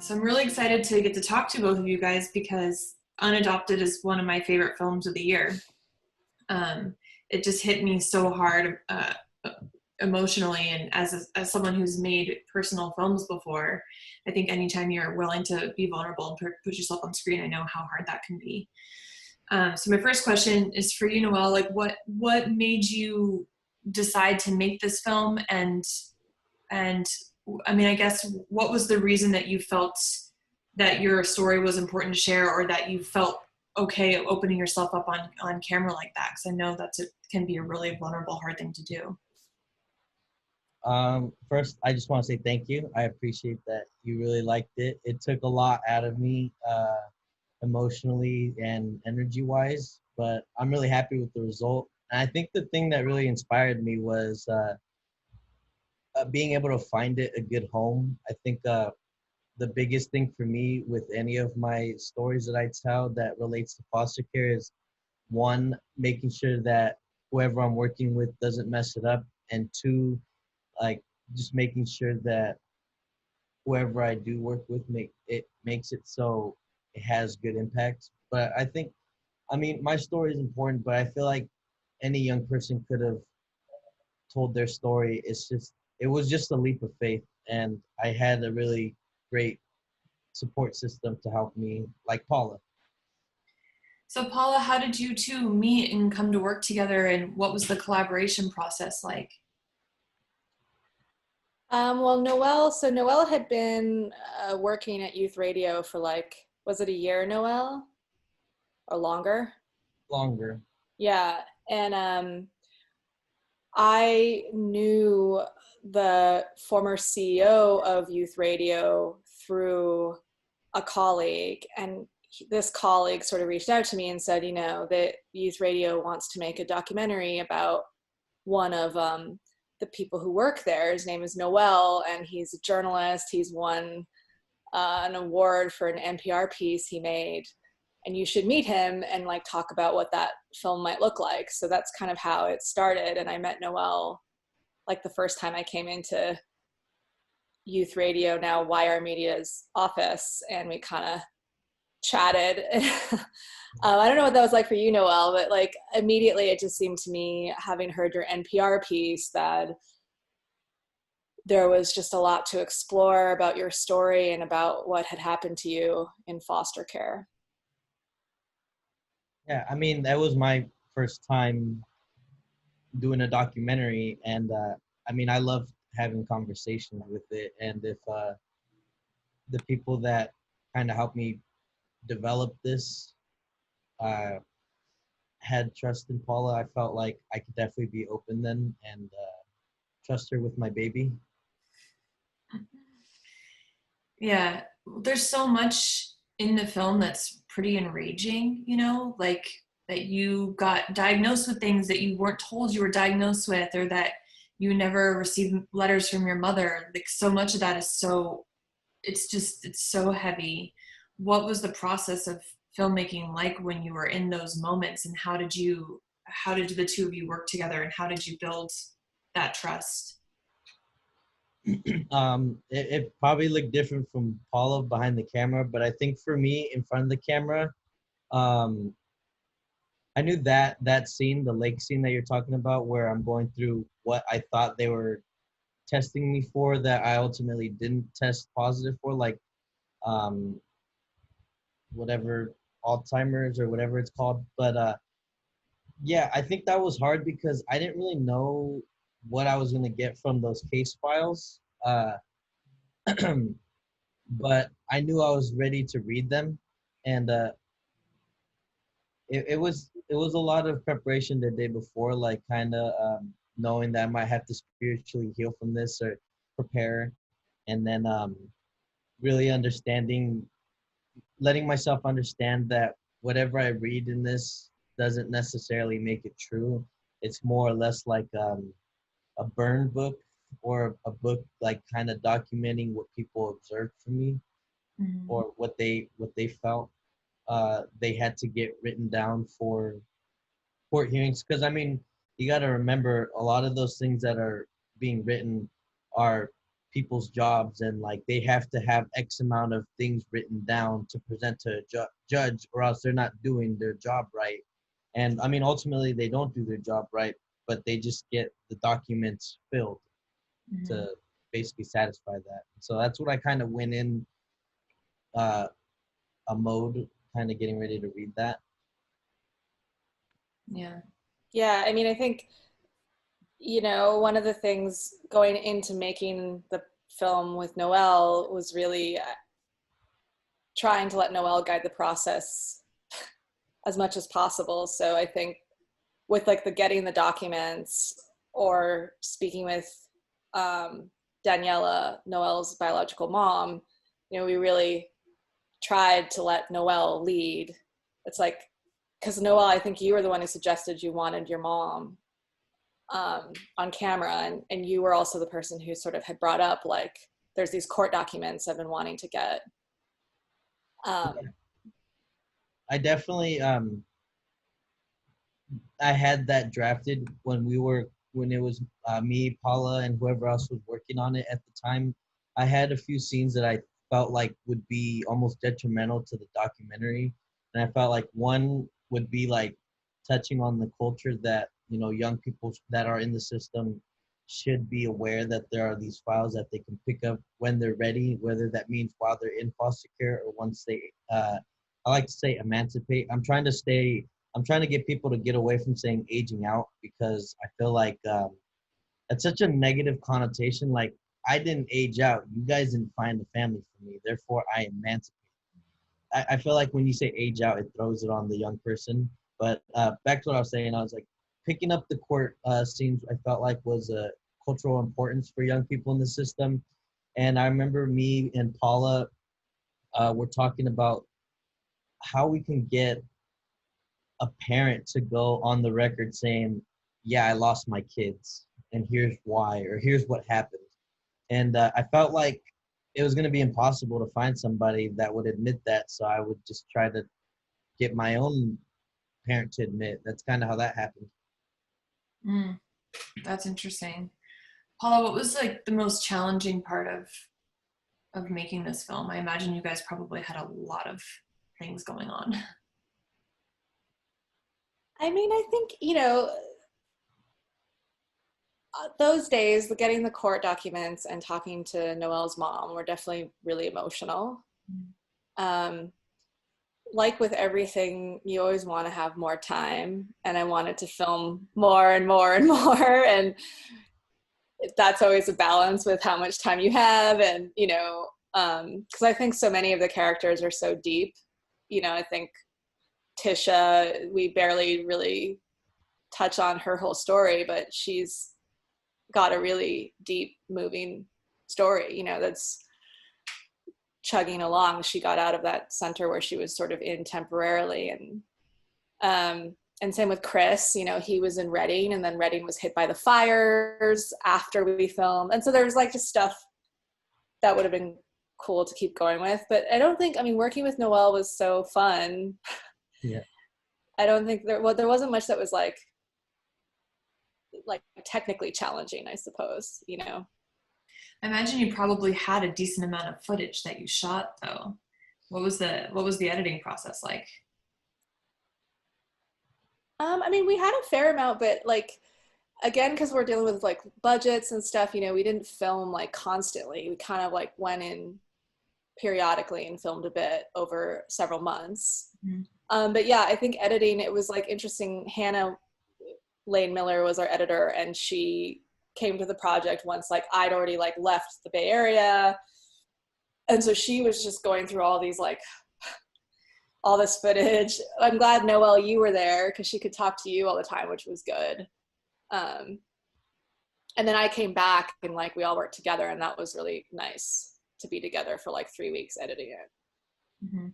So I'm really excited to get to talk to both of you guys because Unadopted is one of my favorite films of the year. It just hit me so hard emotionally, and as someone who's made personal films before, I think anytime you're willing to be vulnerable and put yourself on screen, I know how hard that can be. So my first question is for you, Noel. Like, what made you decide to make this film, and I mean, I guess, what was the reason that you felt that your story was important to share, or that you felt okay opening yourself up on camera like that? Because I know can be a really vulnerable, hard thing to do. First, I just want to say thank you. I appreciate that you really liked it. It took a lot out of me, emotionally and energy-wise, but I'm really happy with the result. And I think the thing that really inspired me was being able to find it a good home. I think the biggest thing for me with any of my stories that I tell that relates to foster care is, one, making sure that whoever I'm working with doesn't mess it up, and two, like, just making sure that whoever I do work with makes it so it has good impact. But I think, I mean, my story is important, but I feel like any young person could have told their story. It was just a leap of faith, and I had a really great support system to help me, like Paula. So Paula, how did you two meet and come to work together, and what was the collaboration process like? Well, Noel had been working at youth radio for was it a year, Noel? Or longer? Longer. Yeah. And I knew the former CEO of youth radio through a colleague, and this colleague sort of reached out to me and said, that youth radio wants to make a documentary about one of the people who work there. His name is Noel, and he's a journalist. He's won an award for an NPR piece he made, and you should meet him and talk about what that film might look like. So that's kind of how it started. And I met Noel the first time I came into youth radio, now YR Media's office, and we kind of chatted. I don't know what that was like for you, Noel, but immediately it just seemed to me, having heard your NPR piece, that there was just a lot to explore about your story and about what had happened to you in foster care. Yeah, I mean, that was my first time doing a documentary, and I mean, I love having conversations with it. And if the people that kind of helped me develop this had trust in Paula, I felt like I could definitely be open then and trust her with my baby. Yeah, there's so much in the film that's pretty enraging, that you got diagnosed with things that you weren't told you were diagnosed with, or that you never received letters from your mother. So much of that is it's so heavy. What was the process of filmmaking like when you were in those moments, and how did the two of you work together, and how did you build that trust? It probably looked different from Paula behind the camera, but I think for me in front of the camera, I knew that scene, the lake scene that you're talking about, where I'm going through what I thought they were testing me for, that I ultimately didn't test positive for, whatever, Alzheimer's or whatever it's called. But yeah, I think that was hard because I didn't really know what I was going to get from those case files. But I knew I was ready to read them, and it was a lot of preparation the day before, kind of knowing that I might have to spiritually heal from this or prepare, and then really letting myself understand that whatever I read in this doesn't necessarily make it true. It's more or less like a burn book, or a book kind of documenting what people observed from me, Mm-hmm. or what they felt. They had to get written down for court hearings, because I mean, you got to remember, a lot of those things that are being written are people's jobs, and like they have to have X amount of things written down to present to a judge, or else they're not doing their job right. And I mean, ultimately, they don't do their job right, but they just get the documents filled to basically satisfy that. So that's what I kind of went in a mode, kind of getting ready to read that. Yeah. Yeah, I mean, I think, you know, one of the things going into making the film with Noel was really trying to let Noel guide the process as much as possible. So I think with like the getting the documents or speaking with Daniela, Noel's biological mom, you know, we really tried to let Noel lead. It's like, because Noel, I think you were the one who suggested you wanted your mom on camera, and you were also the person who sort of had brought up like, there's these court documents I've been wanting to get. I definitely I had that drafted when it was me, Paula, and whoever else was working on it at the time. I had a few scenes that I felt like would be almost detrimental to the documentary, and I felt like one would be like touching on the culture that, you know, young people that are in the system should be aware that there are these files that they can pick up when they're ready, whether that means while they're in foster care or once they I like to say emancipate. I'm trying to get people to get away from saying aging out, because I feel like it's such a negative connotation. Like, I didn't age out. You guys didn't find a family for me. Therefore, I emancipate. I feel like when you say age out, it throws it on the young person. But back to what I was saying, I was like, picking up the court scenes, I felt like was a cultural importance for young people in the system. And I remember me and Paula were talking about how we can get a parent to go on the record saying, yeah, I lost my kids and here's why, or here's what happened. And I felt like it was going to be impossible to find somebody that would admit that. So I would just try to get my own parent to admit. That's kind of how that happened. That's interesting. Paula, what was like the most challenging part of making this film? I imagine you guys probably had a lot of things going on. I mean, I think, you know, those days, getting the court documents and talking to Noel's mom were definitely really emotional. Like with everything, you always want to have more time, and I wanted to film more and more and more, and that's always a balance with how much time you have. And, you know, because I think so many of the characters are so deep. You know, I think Tisha, we barely really touch on her whole story, but she's got a really deep, moving story, you know, that's chugging along. She got out of that center where she was sort of in temporarily. And same with Chris, you know, he was in Reading, and then Reading was hit by the fires after we filmed. And so there was like just stuff that would have been cool to keep going with. But I don't think, I mean, working with Noel was so fun. Yeah. I don't think there wasn't much that was like technically challenging, I suppose, you know. I imagine you probably had a decent amount of footage that you shot, though. What was the editing process like? I mean, we had a fair amount, but like, again, because we're dealing with like budgets and stuff, you know, we didn't film like constantly. We kind of like went in periodically and filmed a bit over several months. But yeah, I think editing, it was like interesting. Hannah Lane Miller was our editor, and she came to the project once like I'd already like left the Bay Area, and so she was just going through all these like all this footage. I'm glad, Noel, you were there, because she could talk to you all the time, which was good. And then I came back, and like we all worked together, and that was really nice to be together for like 3 weeks editing it.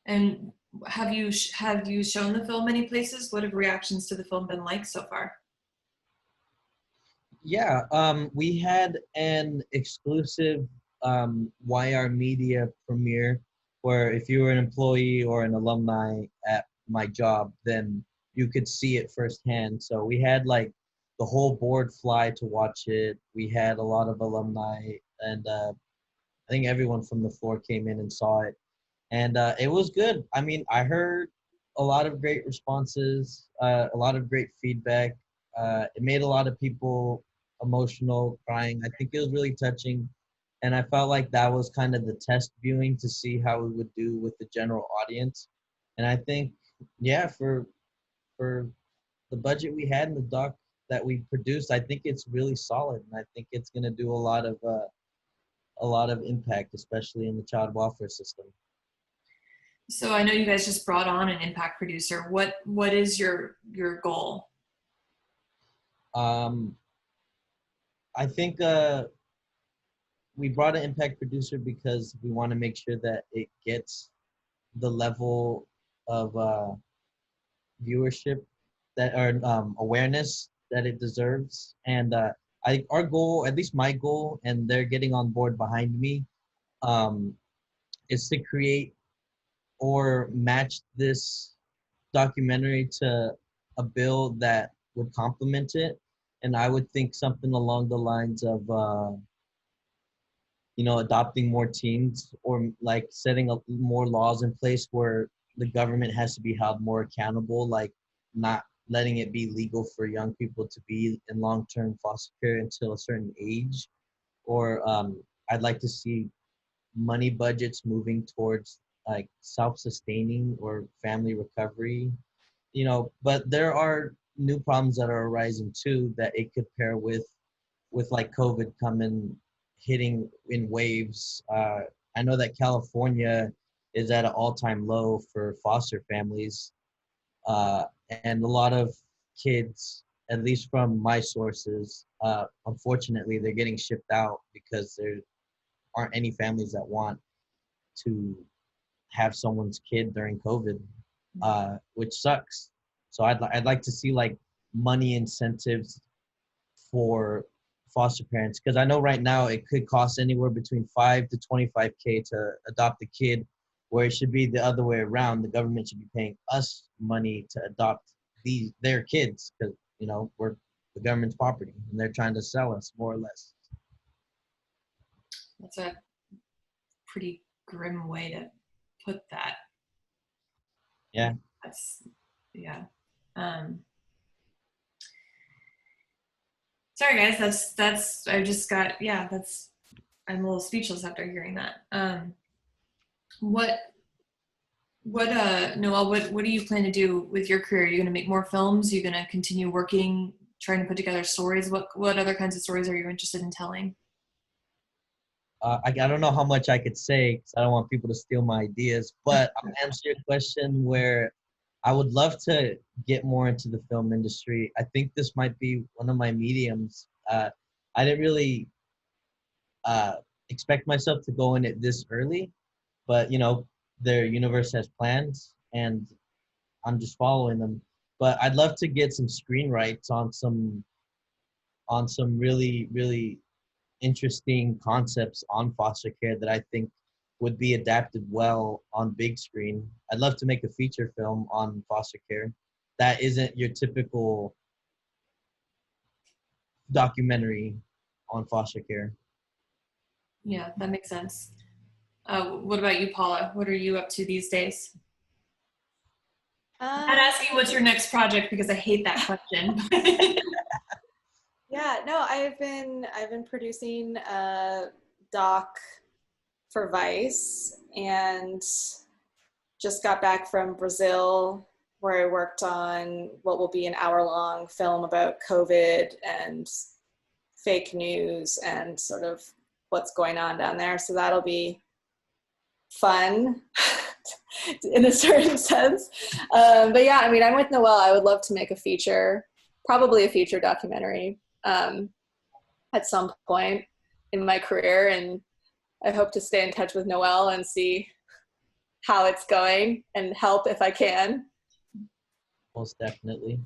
And have you shown the film any places? What have reactions to the film been like so far? Yeah, we had an exclusive YR Media premiere where if you were an employee or an alumni at my job, then you could see it firsthand. So we had like the whole board fly to watch it. We had a lot of alumni, and I think everyone from the floor came in and saw it, and it was good. I mean, I heard a lot of great responses, a lot of great feedback. It made a lot of people emotional, crying. I think it was really touching, and I felt like that was kind of the test viewing to see how we would do with the general audience. And I think, yeah, for the budget we had and the doc that we produced, I think it's really solid, and I think it's going to do a lot of impact, especially in the child welfare system. So I know you guys just brought on an impact producer. What is your goal? Um, I think we brought an impact producer because we want to make sure that it gets the level of viewership that or awareness that it deserves. And our goal, at least my goal, and they're getting on board behind me, um, is to create or match this documentary to a bill that would complement it. And I would think something along the lines of, adopting more teens, or like setting up more laws in place where the government has to be held more accountable, like not letting it be legal for young people to be in long-term foster care until a certain age. Or I'd like to see money budgets moving towards like self-sustaining or family recovery, but there are new problems that are arising too that it could pair with like COVID coming, hitting in waves. I know that California is at an all-time low for foster families, uh, and a lot of kids, at least from my sources, unfortunately, they're getting shipped out because there aren't any families that want to have someone's kid during COVID, which sucks. So I'd like to see like money incentives for foster parents, because I know right now it could cost anywhere between 5 to 25K to adopt a kid, where it should be the other way around. The government should be paying us money to adopt their kids, because we're the government's property and they're trying to sell us more or less. That's a pretty grim way to put that. Yeah. That's yeah. Sorry guys, that's I just got I'm a little speechless after hearing that. What Noel, what do you plan to do with your career? Are you gonna make more films? Are you gonna continue working, trying to put together stories? What other kinds of stories are you interested in telling? I don't know how much I could say because I don't want people to steal my ideas, but I'll answer your question where I would love to get more into the film industry. I think this might be one of my mediums. I didn't really uh, expect myself to go in it this early, but their universe has plans and I'm just following them. But I'd love to get some screenwrites on some really, really interesting concepts on foster care that I think would be adapted well on big screen. I'd love to make a feature film on foster care that isn't your typical documentary on foster care. Yeah, that makes sense. What about you, Paula? What are you up to these days? I'm not asking what's your next project because I hate that question. Yeah, no, I've been producing a doc for Vice, and just got back from Brazil, where I worked on what will be an hour-long film about COVID and fake news and sort of what's going on down there. So that'll be fun in a certain sense. But yeah, I mean, I'm with Noel. I would love to make a feature, probably a feature documentary at some point in my career. And I hope to stay in touch with Noel and see how it's going and help if I can. Most definitely.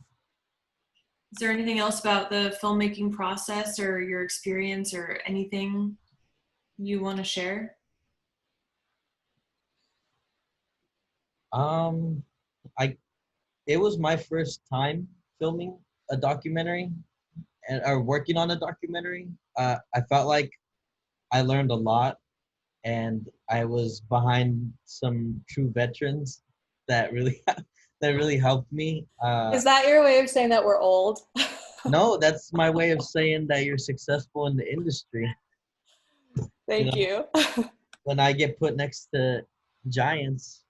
Is there anything else about the filmmaking process or your experience or anything you want to share? I It was my first time filming a documentary, and are working on a documentary. I felt like I learned a lot, and I was behind some true veterans that really that really helped me. Is that your way of saying that we're old? No, that's my way of saying that you're successful in the industry. You Thank know, you. when I get put next to giants,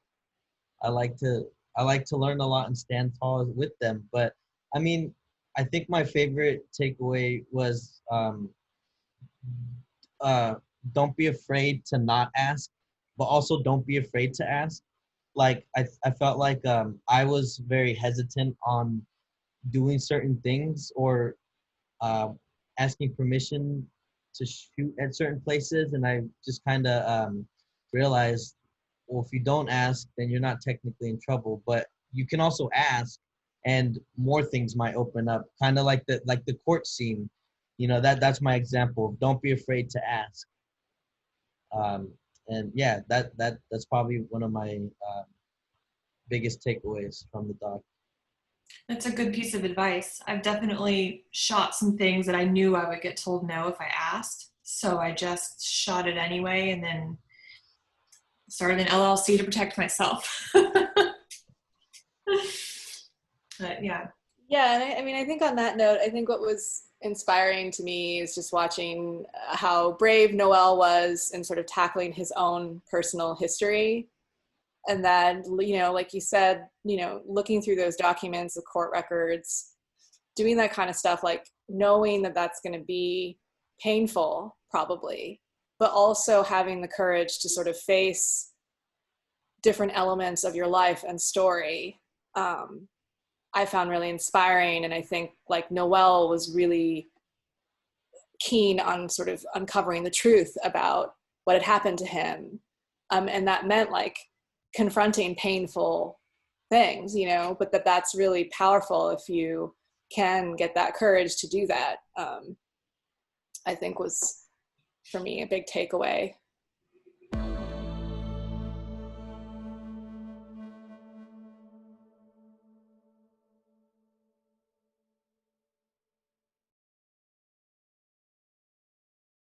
I like to I like to learn a lot and stand tall with them. But I mean, I think my favorite takeaway was uh, don't be afraid to not ask, but also don't be afraid to ask. Like I felt like I was very hesitant on doing certain things or asking permission to shoot at certain places, and I just kind of realized, well, if you don't ask, then you're not technically in trouble, but you can also ask, and more things might open up. Kind of like the court scene, you know, that's my example. Don't be afraid to ask. Um, and yeah, that's probably one of my biggest takeaways from the doc. That's a good piece of advice. I've definitely shot some things that I knew I would get told no if I asked. So I just shot it anyway and then started an LLC to protect myself. But yeah. Yeah, and I mean, I think on that note, I think what was inspiring to me is just watching how brave Noel was in sort of tackling his own personal history. And that, you know, like you said, you know, looking through those documents, the court records, doing that kind of stuff, like knowing that that's going to be painful, probably, but also having the courage to sort of face different elements of your life and story. I found really inspiring. And I think like Noel was really keen on sort of uncovering the truth about what had happened to him. And that meant like confronting painful things, you know, but that's really powerful if you can get that courage to do that. I think was for me a big takeaway.